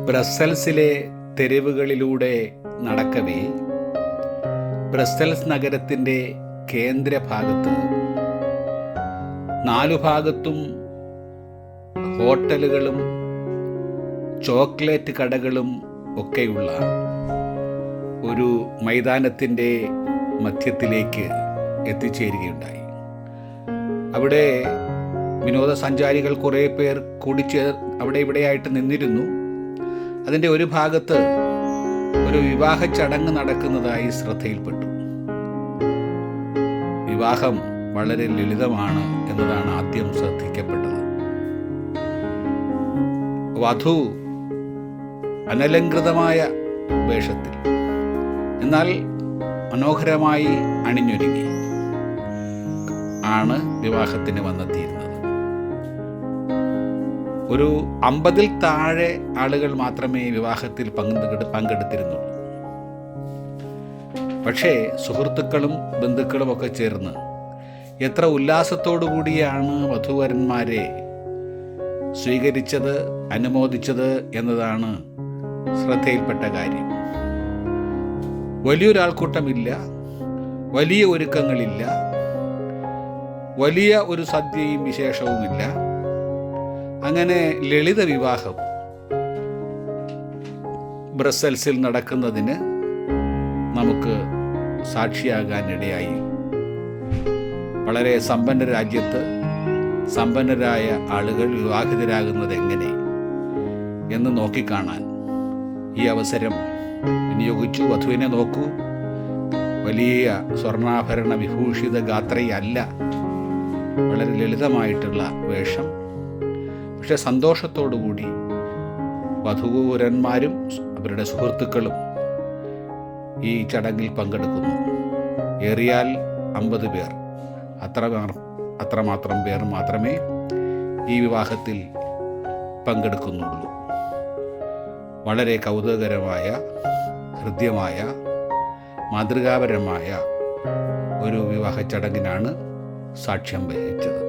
ബ്രസൽസിലെ തെരുവുകളിലൂടെ നടക്കവേ Brussels നഗരത്തിൻ്റെ കേന്ദ്രഭാഗത്ത് നാലുഭാഗത്തും ഹോട്ടലുകളും chocolate കടകളും ഒക്കെയുള്ള ഒരു മൈതാനത്തിൻ്റെ മധ്യത്തിലേക്ക് എത്തിച്ചേരുകയുണ്ടായി. അവിടെ വിനോദസഞ്ചാരികൾ കുറേ പേർ അവിടെ ഇവിടെയായിട്ട് നിന്നിരുന്നു. അതിൻ്റെ ഒരു ഭാഗത്ത് ഒരു വിവാഹ ചടങ്ങ് നടക്കുന്നതായി ശ്രദ്ധയിൽപ്പെട്ടു. വിവാഹം വളരെ ലളിതമാണ് എന്നതാണ് ആദ്യം ശ്രദ്ധിക്കപ്പെട്ടത്. വധു അനലങ്കൃതമായ വേഷത്തിൽ, എന്നാൽ മനോഹരമായി അണിഞ്ഞൊരുങ്ങി ആണ് വിവാഹത്തിന് വന്നെത്തിയിരുന്നത്. ഒരു 50-ൽ താഴെ ആളുകൾ മാത്രമേ വിവാഹത്തിൽ പങ്കെടുത്തിരുന്നുള്ളൂ. പക്ഷേ സുഹൃത്തുക്കളും ബന്ധുക്കളും ഒക്കെ ചേർന്ന് എത്ര ഉല്ലാസത്തോടു കൂടിയാണ് വധൂവരന്മാരെ സ്വീകരിച്ചത്, അനുമോദിച്ചത് എന്നതാണ് ശ്രദ്ധയിൽപ്പെട്ട കാര്യം. വലിയൊരാൾക്കൂട്ടമില്ല, വലിയ ഒരുക്കങ്ങളില്ല, വലിയ ഒരു സദ്യയും വിശേഷവുമില്ല. അങ്ങനെ ലളിത വിവാഹം ബ്രസൽസിൽ നടക്കുന്നതിന് നമുക്ക് സാക്ഷിയാകാനിടയായി. വളരെ സമ്പന്ന രാജ്യത്ത് സമ്പന്നരായ ആളുകൾ വിവാഹിതരാകുന്നത് എങ്ങനെ എന്ന് നോക്കിക്കാണാൻ ഈ അവസരം വിനിയോഗിച്ചു. വധുവിനെ നോക്കൂ, വലിയ സ്വർണ്ണാഭരണ വിഭൂഷിത ഗാത്രയല്ല, വളരെ ലളിതമായിട്ടുള്ള വേഷം. പക്ഷെ സന്തോഷത്തോടുകൂടി വധൂവരന്മാരും അവരുടെ സുഹൃത്തുക്കളും ഈ ചടങ്ങിൽ പങ്കെടുക്കുന്നു. ഏറിയാൽ 50 പേർ, അത്രമാത്രം പേർ മാത്രമേ ഈ വിവാഹത്തിൽ പങ്കെടുക്കുന്നുള്ളൂ. വളരെ കൗതുകകരമായ, ഹൃദ്യമായ, മാതൃകാപരമായ ഒരു വിവാഹ ചടങ്ങിനാണ് സാക്ഷ്യം വഹിച്ചത്.